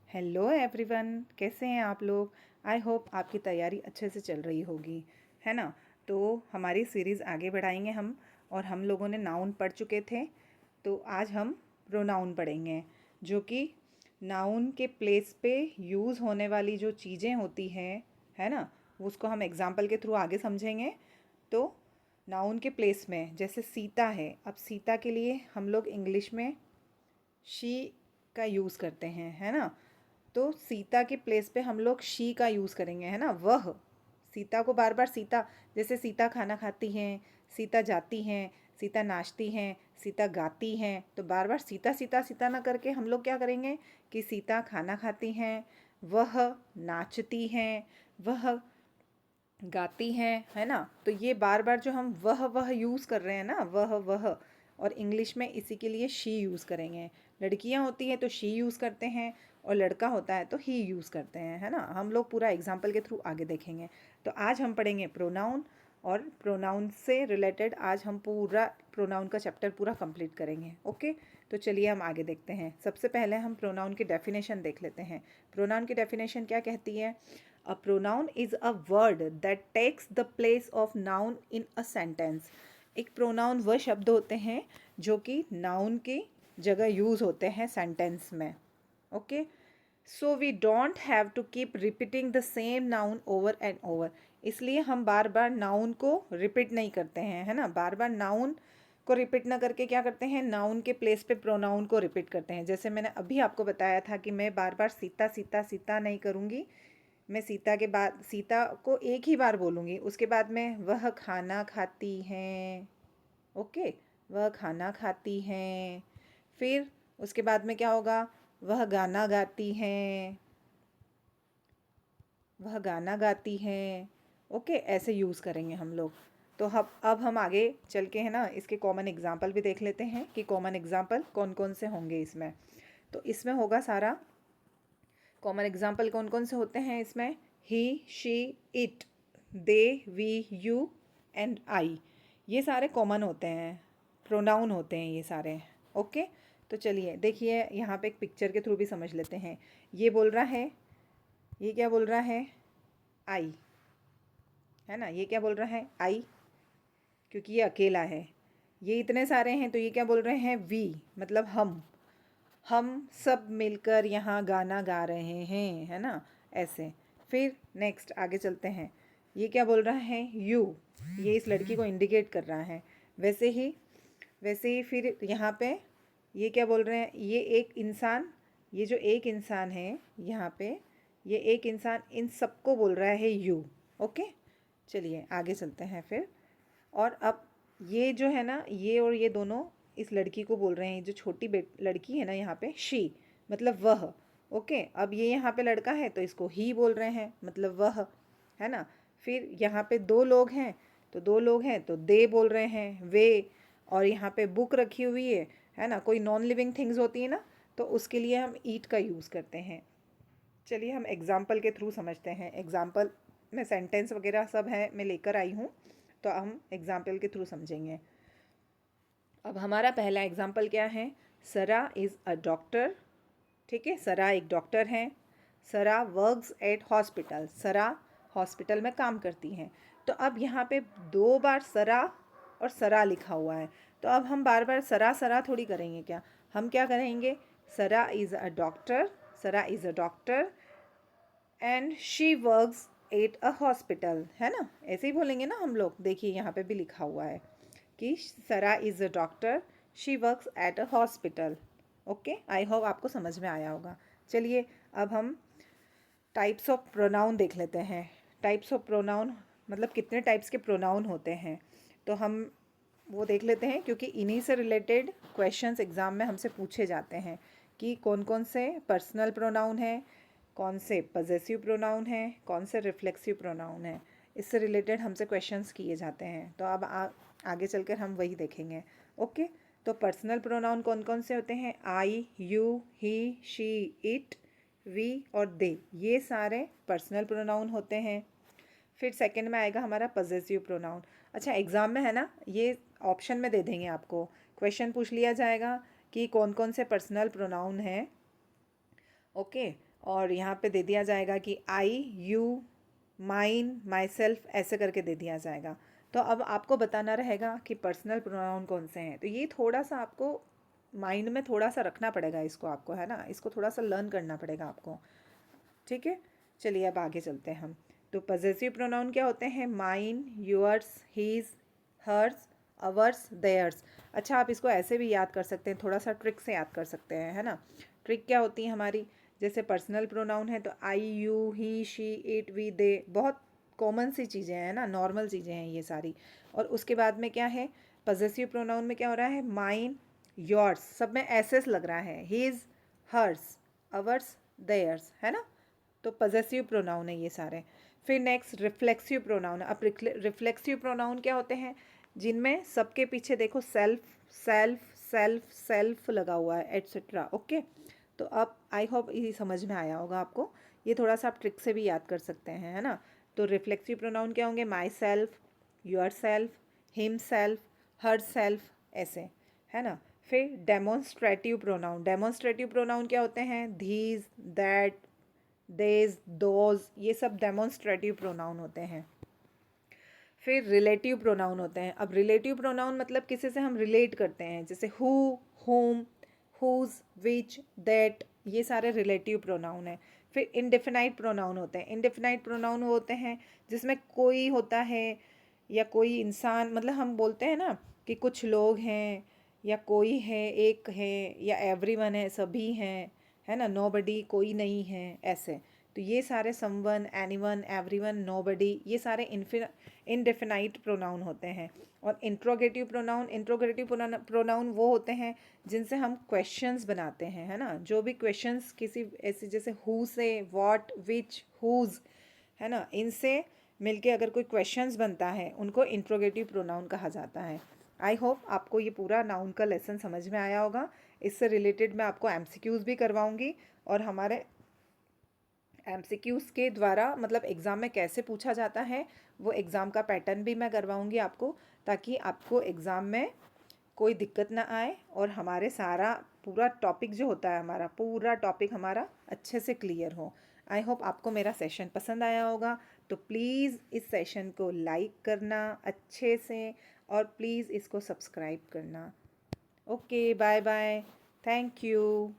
Hello everyone, कैसे हैं आप लोग। आई होप आपकी तैयारी अच्छे से चल रही होगी, है ना। तो हमारी सीरीज़ आगे बढ़ाएंगे हम। और हम लोगों ने नाउन पढ़ चुके थे, तो आज हम प्रोनाउन पढ़ेंगे, जो कि नाउन के प्लेस पे यूज़ होने वाली जो चीज़ें होती हैं, है ना, उसको हम एग्जाम्पल के थ्रू आगे समझेंगे। तो नाउन के प्लेस में जैसे सीता है, अब सीता के लिए हम लोग इंग्लिश में शी का यूज़ करते हैं, है ना। तो सीता के प्लेस पे हम लोग शी का यूज़ करेंगे, है ना। वह सीता को बार बार सीता, जैसे सीता खाना खाती हैं, सीता जाती हैं, सीता नाचती हैं, सीता गाती हैं, तो बार बार सीता सीता सीता ना करके हम लोग क्या करेंगे कि सीता खाना खाती हैं, वह नाचती हैं, वह गाती हैं, है ना। तो ये बार बार जो हम वह यूज़ कर रहे हैं ना, वह और इंग्लिश में इसी के लिए शी यूज़ करेंगे। लड़कियां होती हैं तो शी यूज़ करते हैं, और लड़का होता है तो ही यूज़ करते हैं, है ना। हम लोग पूरा एग्जाम्पल के थ्रू आगे देखेंगे। तो आज हम पढ़ेंगे प्रोनाउन, और प्रोनाउन से रिलेटेड आज हम पूरा प्रोनाउन का चैप्टर पूरा कंप्लीट करेंगे। ओके, तो चलिए हम आगे देखते हैं। सबसे पहले हम प्रोनाउन की डेफिनेशन देख लेते हैं। प्रोनाउन की डेफिनेशन क्या कहती है। A pronoun is a word that takes the place of noun in a sentence. एक प्रोनाउन वह शब्द होते हैं जो कि नाउन की जगह यूज़ होते हैं सेंटेंस में। Okay, so we don't have to keep repeating the same noun over and over. इसलिए हम बार बार नाउन को रिपीट नहीं करते हैं, है ना। बार बार नाउन को रिपीट ना करके क्या करते हैं, नाउन के प्लेस पे प्रोनाउन को रिपीट करते हैं। जैसे मैंने अभी आपको बताया था कि मैं बार बार सीता सीता सीता नहीं करूँगी। मैं सीता के बाद सीता को एक ही बार बोलूँगी, उसके बाद में वह खाना खाती हैं। ओके, वह खाना खाती हैं। फिर उसके बाद में क्या होगा, वह गाना गाती हैं, वह गाना गाती हैं। ओके, ऐसे यूज़ करेंगे हम लोग। तो अब हम आगे चल के, है ना, इसके कॉमन एग्जाम्पल भी देख लेते हैं कि कॉमन एग्जाम्पल कौन कौन से होंगे इसमें। तो इसमें होगा सारा कॉमन एग्जाम्पल कौन कौन से होते हैं इसमें। He, she, it, they, we, you and I, ये सारे कॉमन होते हैं, प्रोनाउन होते हैं ये सारे। ओके, तो चलिए देखिए, यहाँ पे एक पिक्चर के थ्रू भी समझ लेते हैं। ये बोल रहा है, ये क्या बोल रहा है, आई, है ना। ये क्या बोल रहा है, आई, क्योंकि ये अकेला है। ये इतने सारे हैं तो ये क्या बोल रहे हैं, वी, मतलब हम सब मिलकर यहाँ गाना गा रहे हैं, है ना, ऐसे। फिर नेक्स्ट आगे चलते हैं। ये क्या बोल रहा है, यू, ये इस लड़की को इंडिकेट कर रहा है। वैसे ही फिर यहाँ पे ये क्या बोल रहे हैं, ये एक इंसान, ये जो एक इंसान है यहाँ पे, ये एक इंसान इन सबको बोल रहा है यू। ओके, चलिए आगे चलते हैं फिर। और अब ये जो है ना, ये और ये दोनों इस लड़की को बोल रहे हैं, जो छोटी लड़की है ना यहाँ पे, शी, मतलब वह। ओके, अब ये यहाँ पे लड़का है तो इसको ही बोल रहे हैं, मतलब वह, है ना। फिर यहाँ पे दो लोग हैं, तो दो लोग हैं तो दे बोल रहे हैं, वे। और यहाँ पे बुक रखी हुई है ना। कोई नॉन लिविंग थिंग्स होती है ना, तो उसके लिए हम ईट का यूज़ करते हैं। चलिए हम एग्जाम्पल के थ्रू समझते हैं। एग्जाम्पल में सेंटेंस वगैरह सब है, मैं लेकर आई हूँ, तो हम एग्जाम्पल के थ्रू समझेंगे। अब हमारा पहला एग्जाम्पल क्या है, सरा इज़ अ डॉक्टर। ठीक है, सरा एक डॉक्टर हैं। सरा वर्क्स एट हॉस्पिटल, सरा हॉस्पिटल में काम करती हैं। तो अब यहाँ पे दो बार सरा और सरा लिखा हुआ है, तो अब हम बार बार सरा सरा थोड़ी करेंगे क्या। हम क्या करेंगे, सरा इज़ अ डॉक्टर, सरा is a doctor and she works at a hospital, है ना। ऐसे ही बोलेंगे ना हम लोग। देखिए यहाँ पे भी लिखा हुआ है कि सरा is a doctor, she works at a hospital. Okay, I hope आपको समझ में आया होगा। चलिए अब हम टाइप्स ऑफ प्रोनाउन देख लेते हैं। टाइप्स ऑफ प्रोनाउन मतलब कितने टाइप्स के प्रोनाउन होते हैं, तो हम वो देख लेते हैं, क्योंकि इन्हीं से रिलेटेड क्वेश्चंस एग्ज़ाम में हमसे पूछे जाते हैं कि कौन कौन से पर्सनल प्रोनाउन हैं, कौन से पजेसिव प्रोनाउन हैं, कौन से रिफ्लेक्सिव प्रोनाउन हैं। इससे रिलेटेड हमसे क्वेश्चंस किए जाते हैं। तो अब आगे चलकर हम वही देखेंगे। ओके, तो पर्सनल प्रोनाउन कौन कौन से होते हैं, I, you, he, she, it, we और दे, ये सारे पर्सनल प्रोनाउन होते हैं। फिर सेकंड में आएगा हमारा पजेसिव प्रोनाउन। अच्छा, एग्ज़ाम में है ना, ये ऑप्शन में दे देंगे आपको, क्वेश्चन पूछ लिया जाएगा कि कौन कौन से पर्सनल प्रोनाउन हैं। ओके, और यहाँ पे दे दिया जाएगा कि आई, यू, माइन, माई सेल्फ, ऐसे करके दे दिया जाएगा। तो अब आपको बताना रहेगा कि पर्सनल प्रोनाउन कौन से हैं। तो ये थोड़ा सा आपको माइंड में थोड़ा सा रखना पड़ेगा इसको, आपको है ना, इसको थोड़ा सा लर्न करना पड़ेगा आपको। ठीक है, चलिए अब आगे चलते हैं हम। तो पजेसिव प्रोनाउन क्या होते हैं? Mine, yours, his, hers, ours, theirs. अच्छा, आप इसको ऐसे भी याद कर सकते हैं, थोड़ा सा ट्रिक से याद कर सकते हैं, है ना। ट्रिक क्या होती है हमारी? जैसे पर्सनल प्रोनाउन है तो I, you, he, she, it, we, they, बहुत कॉमन सी चीज़ें हैं ना, नॉर्मल चीज़ें हैं ये सारी। और उसके बाद में क्या है? पजेसिव प्रोनाउन में क्या हो रहा है? माइन, योर्स, सब में एसेस लग रहा है। हीज, हर्स, अवर्स, देयर्स, है ना। तो पजेसिव प्रोनाउन है ये सारे। फिर नेक्स्ट रिफ्लेक्सिव प्रोनाउन। अब रिफ्लेक्सिव प्रोनाउन क्या होते हैं? जिनमें सबके पीछे देखो सेल्फ, सेल्फ, सेल्फ, सेल्फ लगा हुआ है, एट्सेट्रा। ओके, तो अब आई होप ये समझ में आया होगा आपको। ये थोड़ा सा आप ट्रिक से भी याद कर सकते हैं, है ना। तो रिफ्लेक्सिव प्रोनाउन क्या होंगे? My self, your self, him self, her self, ऐसे, है ना। फिर डेमोन्स्ट्रेटिव प्रोनाउन। डेमोन्स्ट्रेटिव प्रोनाउन क्या होते हैं? धीज, दैट, देज, दोज, ये सब डेमोन्स्ट्रेटिव प्रोनाउन होते हैं। फिर रिलेटिव प्रोनाउन होते हैं। अब रिलेटिव प्रोनाउन मतलब किसी से हम रिलेट करते हैं, जैसे who, whom, whose, which, that, ये सारे रिलेटिव प्रोनाउन हैं। फिर इनडेफिनाइट प्रोनाउन होते हैं। इनडेफिनाइट प्रोनाउन वो होते हैं जिसमें कोई होता है या कोई इंसान, मतलब हम बोलते हैं ना कि कुछ लोग हैं या कोई है, एक है, या एवरीवन है, सभी हैं, है ना, नोबडी, कोई नहीं है, ऐसे। तो ये सारे समवन, एनीवन, एवरीवन, नोबडी, ये सारे इनडेफिनाइट प्रोनाउन होते हैं। और इंट्रोगेटिव प्रोनाउन वो होते हैं जिनसे हम क्वेश्चंस बनाते हैं, है ना। जो भी क्वेश्चंस किसी ऐसे, जैसे हु से, व्हाट, विच, हुज, है ना, इनसे मिलके अगर कोई क्वेश्चंस बनता है उनको इंट्रोगेटिव प्रोनाउन कहा जाता है। आई होप आपको ये पूरा नाउन का लेसन समझ में आया होगा। इससे रिलेटेड मैं आपको एमसीक्यूज़ भी करवाऊंगी, और हमारे एमसीक्यूज़ के द्वारा मतलब एग्ज़ाम में कैसे पूछा जाता है वो एग्ज़ाम का पैटर्न भी मैं करवाऊंगी आपको, ताकि आपको एग्ज़ाम में कोई दिक्कत ना आए और हमारे सारा पूरा टॉपिक जो होता है, हमारा पूरा टॉपिक हमारा अच्छे से क्लियर हो। आई होप आपको मेरा सेशन पसंद आया होगा। तो प्लीज़ इस सेशन को लाइक करना अच्छे से, और प्लीज़ इसको सब्सक्राइब करना। Okay, bye bye, thank you.